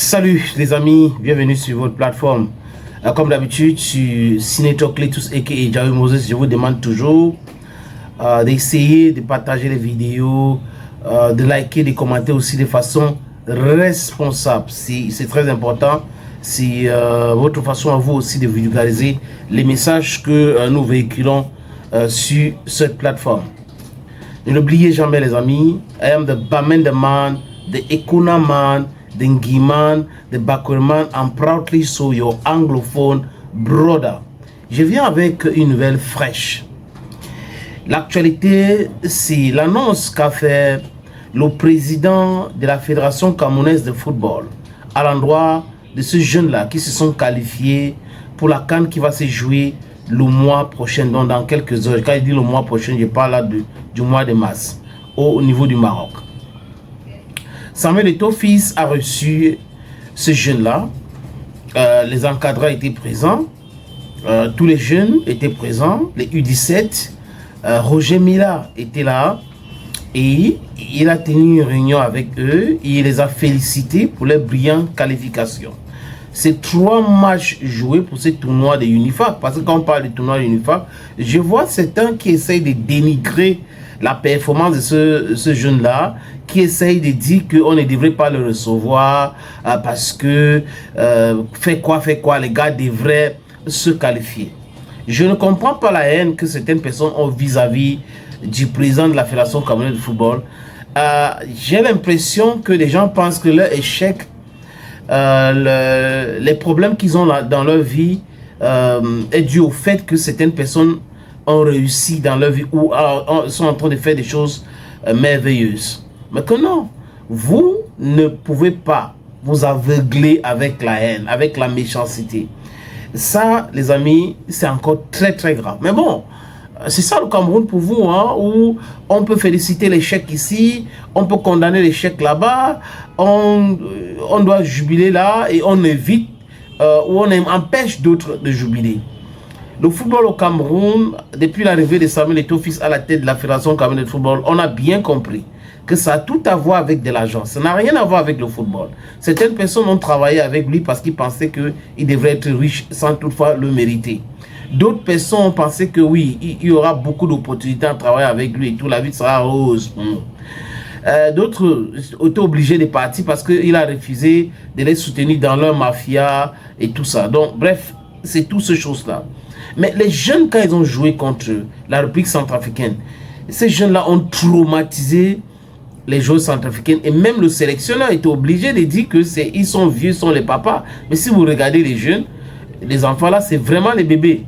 Salut les amis, bienvenue sur votre plateforme. Comme d'habitude, sur Senator Cletus aka Jawi Moses, je vous demande toujours d'essayer de partager les vidéos, de liker, de commenter aussi de façon responsable. C'est très important. C'est votre façon à vous aussi de vulgariser les messages que nous véhiculons sur cette plateforme. Ne l'oubliez jamais les amis, I am the Bamenda man, the Ekuna man, the Ngi man, the Bakweri man, I'm proudly so your anglophone brother. Je viens avec une nouvelle fraîche. L'actualité, c'est l'annonce qu'a fait le président de la Fédération camerounaise de football à l'endroit de ces jeunes-là qui se sont qualifiés pour la CAN qui va se jouer le mois prochain, donc dans quelques heures. Quand je dis le mois prochain, je parle là du mois de mars au niveau du Maroc. Samuel Eto'o fils a reçu ce jeune-là. Les encadrants étaient présents. Tous les jeunes étaient présents. Les U17. Roger Mila était là. Et il a tenu une réunion avec eux. Et il les a félicités pour leur brillante qualification. C'est 3 matchs joués pour ce tournoi de UNIFAC. Parce que quand on parle du tournoi de UNIFAC, je vois certains qui essayent de dénigrer la performance de ce jeune-là, qui essaye de dire qu'on ne devrait pas le recevoir parce que fait quoi, les gars devraient se qualifier. Je ne comprends pas la haine que certaines personnes ont vis-à-vis du président de la Fédération camerounaise de football. J'ai l'impression que les gens pensent que leur échec, les problèmes qu'ils ont dans leur vie est dû au fait que certaines personnes ont réussi dans leur vie ou sont en train de faire des choses merveilleuses. Mais que non, vous ne pouvez pas vous aveugler avec la haine, avec la méchanceté. Ça, les amis, c'est encore très très grave. Mais bon, c'est ça le Cameroun pour vous, hein, où on peut féliciter l'échec ici, on peut condamner l'échec là-bas, on doit jubiler là et on évite ou on empêche d'autres de jubiler. Le football au Cameroun, depuis l'arrivée de Samuel Eto'o fils à la tête de la Fédération camerounaise de football, on a bien compris que ça a tout à voir avec de l'argent. Ça n'a rien à voir avec le football. Certaines personnes ont travaillé avec lui parce qu'ils pensaient qu'il devrait être riche sans toutefois le mériter. D'autres personnes ont pensé que oui, il y aura beaucoup d'opportunités à travailler avec lui et tout, la vie sera rose. D'autres étaient obligés de partir parce qu'il a refusé de les soutenir dans leur mafia et tout ça. Donc, bref, c'est toutes ces choses-là. Mais les jeunes, quand ils ont joué contre la République centrafricaine, ces jeunes-là ont traumatisé les joueurs centrafricains. Et même le sélectionneur était obligé de dire que ils sont vieux, sont les papas. Mais si vous regardez les jeunes, les enfants là, c'est vraiment les bébés.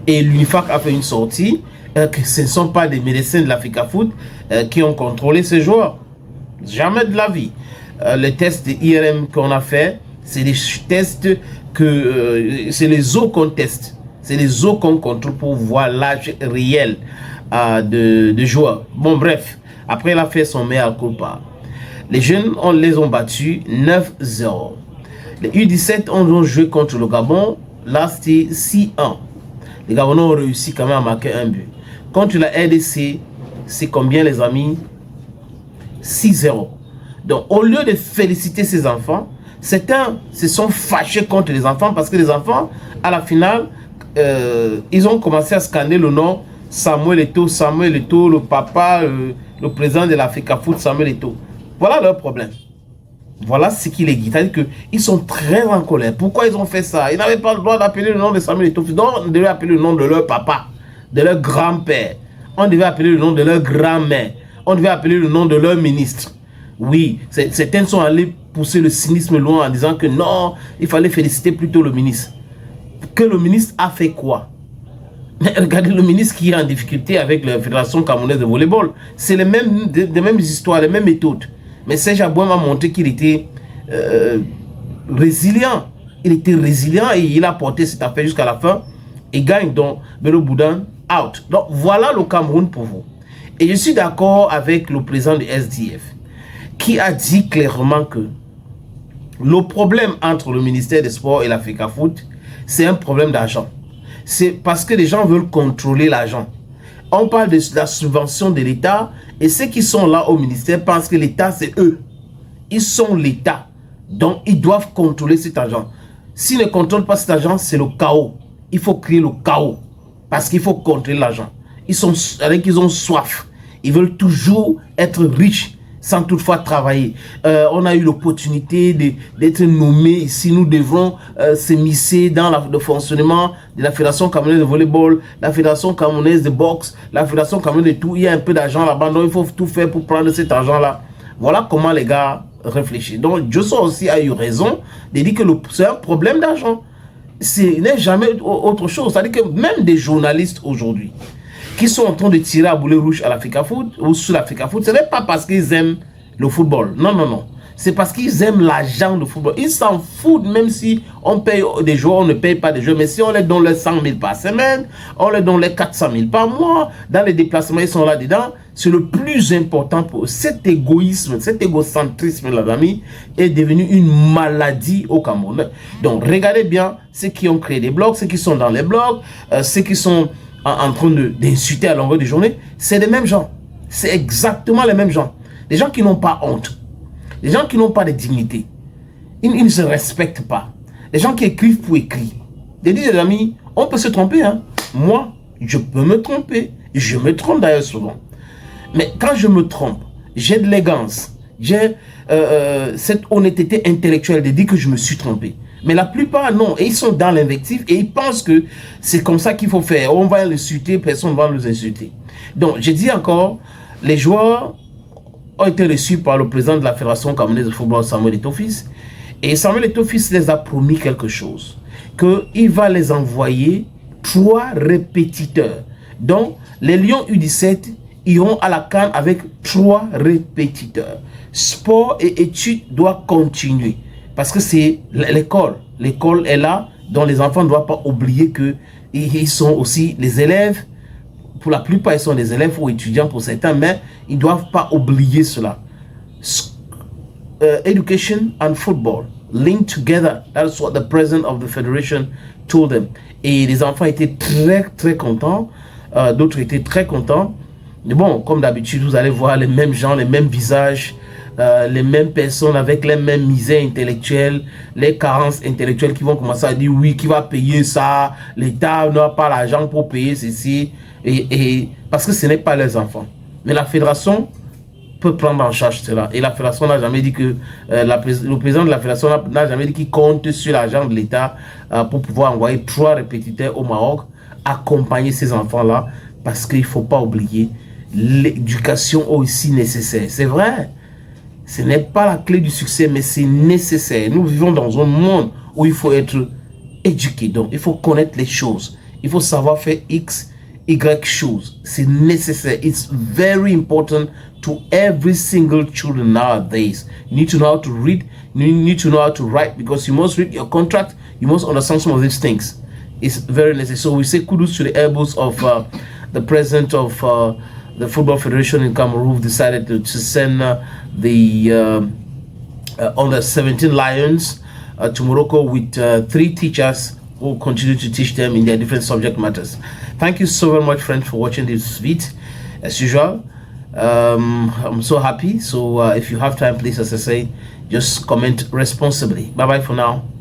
Et l'UNIFAC a fait une sortie que ce ne sont pas des médecins de l'Africa Foot qui ont contrôlé ces joueurs. Jamais de la vie. Les tests de IRM qu'on a fait, c'est des tests que c'est les os qu'on teste. C'est les os qu'on contrôle pour voir l'âge réel de joueurs. Bon, bref. Après, il a fait son meilleur culpa. Les jeunes, on les ont battus 9-0. Les U17 ont joué contre le Gabon. Là, c'était 6-1. Les Gabonais ont réussi quand même à marquer un but. Contre la RDC, c'est combien les amis? 6-0. Donc, au lieu de féliciter ces enfants, certains se sont fâchés contre les enfants parce que les enfants, à la finale, ils ont commencé à scanner le nom Samuel Eto'o, le papa, le président de l'Africa Foot, Samuel Eto'o. Voilà leur problème. Voilà ce qui les guide. C'est-à-dire qu'ils sont très en colère. Pourquoi ils ont fait ça? Ils n'avaient pas le droit d'appeler le nom de Samuel Eto'o. Donc, on devait appeler le nom de leur papa, de leur grand-père. On devait appeler le nom de leur grand-mère. On devait appeler le nom de leur ministre. Oui, certains sont allés pousser le cynisme loin en disant que non, il fallait féliciter plutôt le ministre. Que le ministre a fait quoi? Mais regardez le ministre qui est en difficulté avec la Fédération camerounaise de volleyball. C'est les mêmes histoires, les mêmes méthodes. Mais Serge Abouem a montré qu'il était résilient. Il était résilient et il a porté cette affaire jusqu'à la fin. Et gagne donc Bello Boudan out. Donc voilà le Cameroun pour vous. Et je suis d'accord avec le président du SDF qui a dit clairement que le problème entre le ministère des Sports et l'Africa Foot, c'est un problème d'argent. C'est parce que les gens veulent contrôler l'argent. On parle de la subvention de l'État et ceux qui sont là au ministère pensent que l'État, c'est eux. Ils sont l'État. Donc, ils doivent contrôler cet argent. S'ils ne contrôlent pas cet argent, c'est le chaos. Il faut créer le chaos parce qu'il faut contrôler l'argent. Ils ont soif. Ils veulent toujours être riches sans toutefois travailler. On a eu l'opportunité d'être nommés ici. Nous devrons s'émisser dans le fonctionnement de la Fédération camerounaise de volleyball, la Fédération camerounaise de boxe, la Fédération camerounaise de tout. Il y a un peu d'argent là-bas, donc il faut tout faire pour prendre cet argent-là. Voilà comment les gars réfléchissent. Donc, Joshua aussi a eu raison de dire que c'est un problème d'argent. Ce n'est jamais autre chose. C'est-à-dire que même des journalistes aujourd'hui qui sont en train de tirer à boulet rouge à l'Africa Foot ou sur l'Africa Foot, ce n'est pas parce qu'ils aiment le football. Non, non, non. C'est parce qu'ils aiment l'argent de football. Ils s'en foutent même si on paye des joueurs, on ne paye pas des joueurs. Mais si on les donne les 100 000 par semaine, on les donne les 400 000 par mois, dans les déplacements, ils sont là-dedans. C'est le plus important pour eux. Cet égoïsme, cet égocentrisme, les amis, est devenu une maladie au Cameroun. Donc, regardez bien ceux qui ont créé des blogs, ceux qui sont dans les blogs, ceux qui sont en train d'insulter à longueur de journée, c'est les mêmes gens. C'est exactement les mêmes gens. Des gens qui n'ont pas honte. Des gens qui n'ont pas de dignité. Ils ne se respectent pas. Des gens qui écrivent pour écrire. Des amis, on peut se tromper. Hein. Moi, je peux me tromper. Je me trompe d'ailleurs souvent. Mais quand je me trompe, j'ai de l'élégance. J'ai cette honnêteté intellectuelle de dire que je me suis trompé. Mais la plupart, non. Et ils sont dans l'invectif et ils pensent que c'est comme ça qu'il faut faire. On va l'insulter, personne ne va nous insulter. Donc, je dis encore, les joueurs ont été reçus par le président de la Fédération camerounaise de football, Samuel Eto'o-Fils. Et Samuel Eto'o-Fils les a promis quelque chose. Qu'il va les envoyer 3 répétiteurs. Donc, les Lions U17 iront à la CAN avec 3 répétiteurs. Sport et études doivent continuer. Parce que c'est l'école. L'école est là, donc les enfants ne doivent pas oublier qu'ils sont aussi les élèves. Pour la plupart, ils sont des élèves ou étudiants pour certains, mais ils ne doivent pas oublier cela. Education and football linked together. That's what the president of the federation told them. Et les enfants étaient très, très contents. D'autres étaient très contents. Mais bon, comme d'habitude, vous allez voir les mêmes gens, les mêmes visages, les mêmes personnes avec les mêmes misères intellectuelles, les carences intellectuelles qui vont commencer à dire oui, qui va payer ça, l'État n'a pas l'argent pour payer ceci, et parce que ce n'est pas leurs enfants. Mais la fédération peut prendre en charge cela. Et la fédération n'a jamais dit que, le président de la fédération n'a jamais dit qu'il compte sur l'argent de l'État pour pouvoir envoyer 3 répétiteurs au Maroc, accompagner ces enfants-là, parce qu'il ne faut pas oublier, l'éducation aussi nécessaire. C'est vrai. Ce n'est pas la clé du succès, mais c'est nécessaire. Nous vivons dans un monde où il faut être éduqué. Donc, il faut connaître les choses. Il faut savoir faire X, Y choses. C'est nécessaire. It's very important to every single children nowadays. You need to know how to read. You need to know how to write, because you must read your contract. You must understand some of these things. It's very necessary. So we say kudos to the elbows of the president of the Football Federation in Cameroon, who decided to send the under 17 Lions to Morocco with 3 teachers who will continue to teach them in their different subject matters. Thank you so very much, friends, for watching this video. As usual, I'm so happy. So if you have time, please, as I say, just comment responsibly. Bye bye for now.